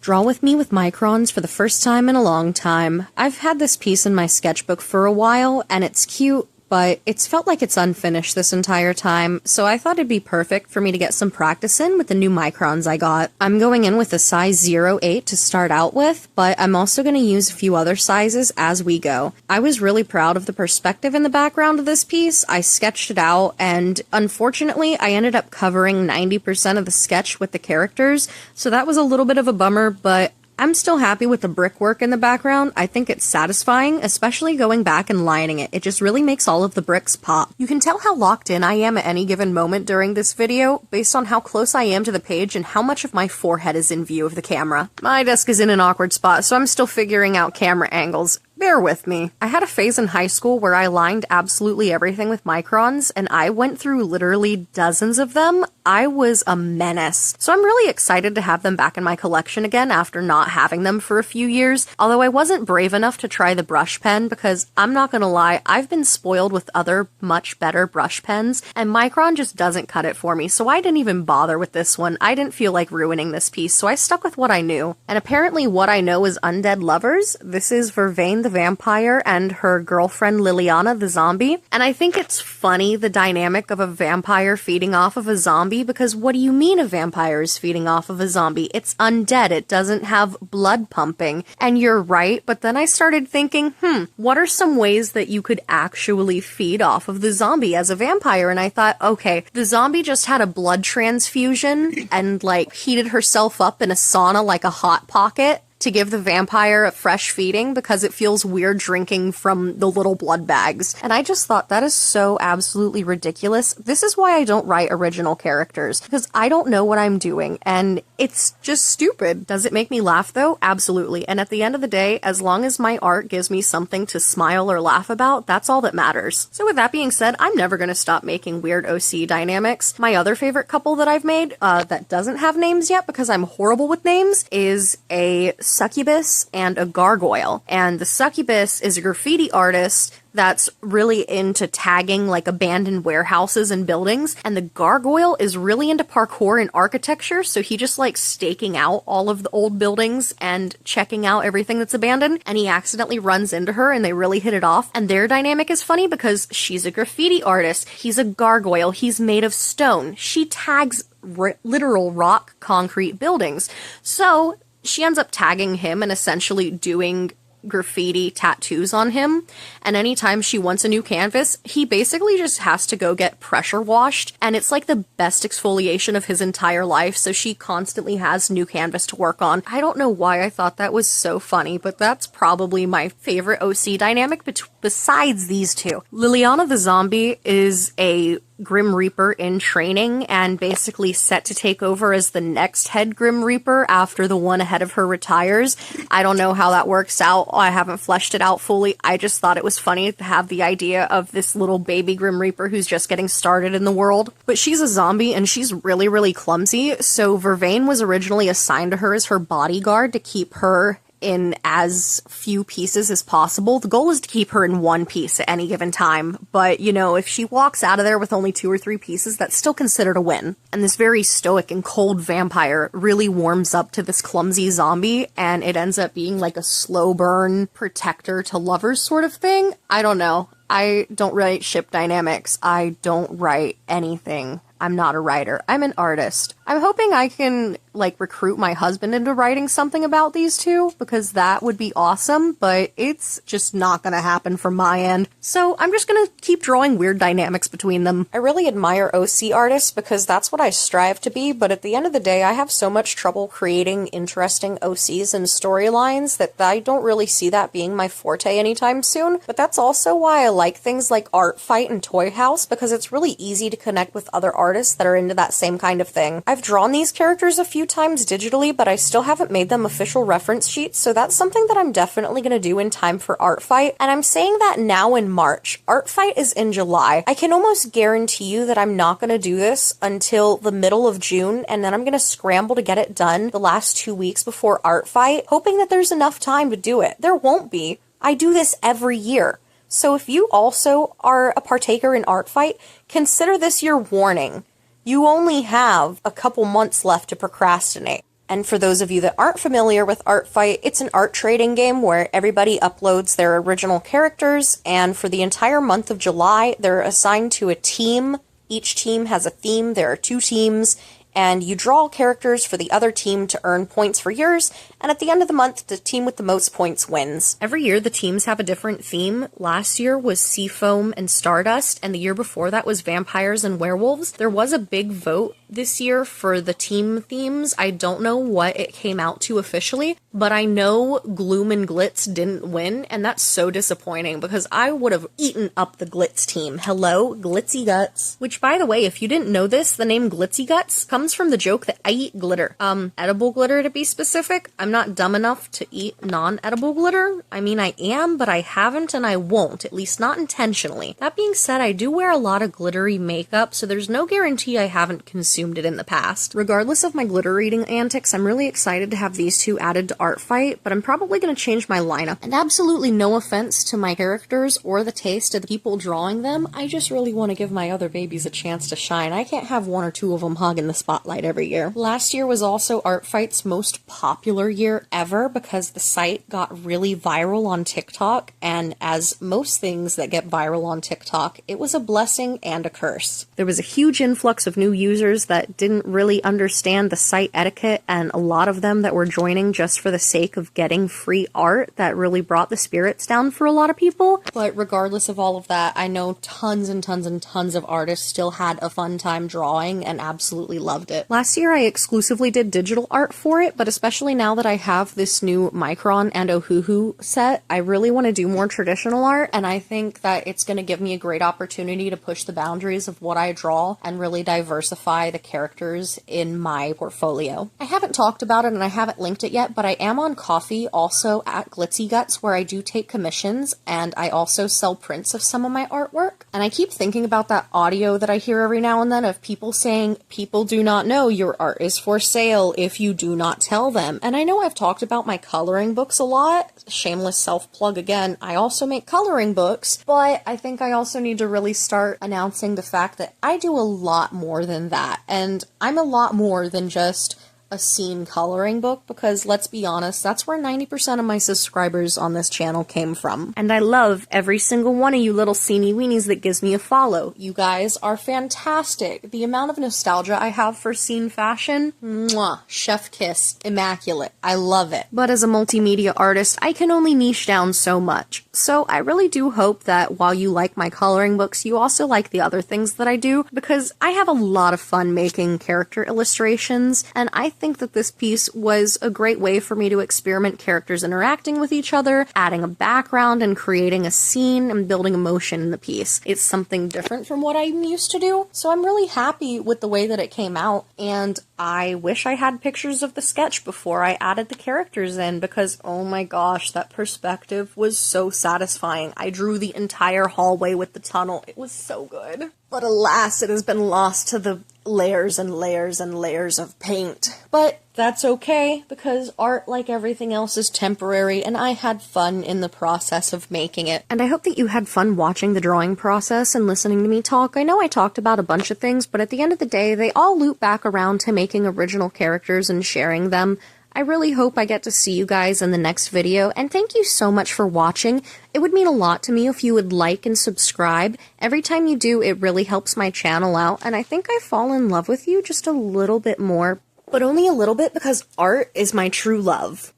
Draw with me with Microns for the first time in a long time. I've had this piece in my sketchbook for a while, and it's cute, but it's felt like it's unfinished this entire time, so I thought it'd be perfect for me to get some practice in with the new Microns I got. I'm going in with a size 08 to start out with, but I'm also going to use a few other sizes as we go. I was really proud of the perspective in the background of this piece. I sketched it out, and unfortunately, I ended up covering 90% of the sketch with the characters, so that was a little bit of a bummer, but I'm still happy with the brickwork in the background. I think it's satisfying, especially going back and lining it. It just really makes all of the bricks pop. You can tell how locked in I am at any given moment during this video based on how close I am to the page and how much of my forehead is in view of the camera. My desk is in an awkward spot, so I'm still figuring out camera angles. Bear with me. I had a phase in high school where I lined absolutely everything with Microns, and I went through literally dozens of them. I was a menace. So I'm really excited to have them back in my collection again after not having them for a few years, although I wasn't brave enough to try the brush pen because, I'm not gonna lie, I've been spoiled with other much better brush pens, and Micron just doesn't cut it for me, so I didn't even bother with this one. I didn't feel like ruining this piece, so I stuck with what I knew. And apparently what I know is undead lovers. This is Vervain the vampire and her girlfriend Liliana the zombie, and I think it's funny the dynamic of a vampire feeding off of a zombie, because what do you mean a vampire is feeding off of a zombie? It's undead, it doesn't have blood pumping. And you're right, but then I started thinking, what are some ways that you could actually feed off of the zombie as a vampire? And I thought, okay, the zombie just had a blood transfusion and like heated herself up in a sauna like a hot pocket to give the vampire a fresh feeding because it feels weird drinking from the little blood bags. And I just thought that is so absolutely ridiculous. This is why I don't write original characters, because I don't know what I'm doing, and it's just stupid. Does it make me laugh though? Absolutely. And at the end of the day, as long as my art gives me something to smile or laugh about, that's all that matters. So with that being said, I'm never gonna stop making weird OC dynamics. My other favorite couple that I've made, that doesn't have names yet because I'm horrible with names, is a succubus and a gargoyle. And the succubus is a graffiti artist that's really into tagging like abandoned warehouses and buildings, and the gargoyle is really into parkour and architecture, so he just likes staking out all of the old buildings and checking out everything that's abandoned, and he accidentally runs into her and they really hit it off. And their dynamic is funny because she's a graffiti artist, he's a gargoyle, he's made of stone, she tags literal rock concrete buildings, so she ends up tagging him and essentially doing graffiti tattoos on him, and anytime she wants a new canvas, he basically just has to go get pressure washed, and it's like the best exfoliation of his entire life, so she constantly has new canvas to work on. I don't know why I thought that was so funny, but that's probably my favorite OC dynamic besides these two. Liliana the zombie is a Grim Reaper in training and basically set to take over as the next head Grim Reaper after the one ahead of her retires. I don't know how that works out. I haven't fleshed it out fully. I just thought it was funny to have the idea of this little baby Grim Reaper who's just getting started in the world. But she's a zombie and she's really, really clumsy, so Vervain was originally assigned to her as her bodyguard to keep her in as few pieces as possible. The goal is to keep her in one piece at any given time, but you know, if she walks out of there with only 2 or 3 pieces, that's still considered a win. And this very stoic and cold vampire really warms up to this clumsy zombie, and it ends up being like a slow burn protector to lovers sort of thing. I don't know. I don't write ship dynamics. I don't write anything. I'm not a writer. I'm an artist. I'm hoping I can, like, recruit my husband into writing something about these two, because that would be awesome, but it's just not gonna happen from my end. So I'm just gonna keep drawing weird dynamics between them. I really admire OC artists because that's what I strive to be, but at the end of the day, I have so much trouble creating interesting OCs and storylines that I don't really see that being my forte anytime soon. But that's also why I like things like Artfight and Toy House, because it's really easy to connect with other artists that are into that same kind of thing. I've drawn these characters a few times digitally, but I still haven't made them official reference sheets, so that's something that I'm definitely gonna do in time for Artfight, and I'm saying that now in March. Artfight is in July. I can almost guarantee you that I'm not gonna do this until the middle of June, and then I'm gonna scramble to get it done the last 2 weeks before Artfight, hoping that there's enough time to do it. There won't be. I do this every year. So if you also are a partaker in Artfight, consider this your warning. You only have a couple months left to procrastinate. And for those of you that aren't familiar with Artfight, it's an art trading game where everybody uploads their original characters, and for the entire month of July, they're assigned to a team. Each team has a theme. There are 2 teams, and you draw characters for the other team to earn points for yours, and at the end of the month, the team with the most points wins. Every year, the teams have a different theme. Last year was Seafoam and Stardust, and the year before that was Vampires and Werewolves. There was a big vote this year for the team themes. I don't know what it came out to officially, but I know Gloom and Glitz didn't win, and that's so disappointing because I would have eaten up the Glitz team. Hello, Glitzy Guts. Which, by the way, if you didn't know this, the name Glitzy Guts comes from the joke that I eat glitter. Edible glitter to be specific. I'm not dumb enough to eat non-edible glitter. I mean, I am, but I haven't and I won't, at least not intentionally. That being said, I do wear a lot of glittery makeup, so there's no guarantee I haven't consumed it in the past. Regardless of my glitter eating antics, I'm really excited to have these 2 added to Artfight, but I'm probably going to change my lineup. And absolutely no offense to my characters or the taste of the people drawing them, I just really want to give my other babies a chance to shine. I can't have 1 or 2 of them hogging the spotlight every year. Last year was also Artfight's most popular year ever because the site got really viral on TikTok, and as most things that get viral on TikTok, it was a blessing and a curse. There was a huge influx of new users that didn't really understand the site etiquette, and a lot of them that were joining just for the sake of getting free art that really brought the spirits down for a lot of people. But regardless of all of that, I know tons and tons and tons of artists still had a fun time drawing and absolutely loved it. Last year I exclusively did digital art for it, but especially now that I have this new Micron and Ohuhu set, I really want to do more traditional art, and I think that it's going to give me a great opportunity to push the boundaries of what I draw and really diversify the characters in my portfolio. I haven't talked about it and I haven't linked it yet, but I am on Coffee also at Glitzy Guts, where I do take commissions, and I also sell prints of some of my artwork. And I keep thinking about that audio that I hear every now and then of people saying, people do not know your art is for sale if you do not tell them. And I know I've talked about my coloring books a lot. Shameless self-plug again, I also make coloring books, but I think I also need to really start announcing the fact that I do a lot more than that. And I'm a lot more than just a scene coloring book, because let's be honest, that's where 90% of my subscribers on this channel came from. And I love every single one of you little sceney weenies that gives me a follow. You guys are fantastic. The amount of nostalgia I have for scene fashion, mwah, chef kiss, immaculate. I love it. But as a multimedia artist, I can only niche down so much. So I really do hope that while you like my coloring books, you also like the other things that I do, because I have a lot of fun making character illustrations, and I think that this piece was a great way for me to experiment characters interacting with each other, adding a background and creating a scene and building emotion in the piece. It's something different from what I'm used to do, so I'm really happy with the way that it came out, and I wish I had pictures of the sketch before I added the characters in, because oh my gosh, that perspective was so satisfying. I drew the entire hallway with the tunnel. It was so good. But alas, it has been lost to the layers and layers and layers of paint. But that's okay, because art, like everything else, is temporary, and I had fun in the process of making it. And I hope that you had fun watching the drawing process and listening to me talk. I know I talked about a bunch of things, but at the end of the day, they all loop back around to making original characters and sharing them. I really hope I get to see you guys in the next video, and thank you so much for watching. It would mean a lot to me if you would like and subscribe. Every time you do, it really helps my channel out, and I think I fall in love with you just a little bit more, but only a little bit, because art is my true love.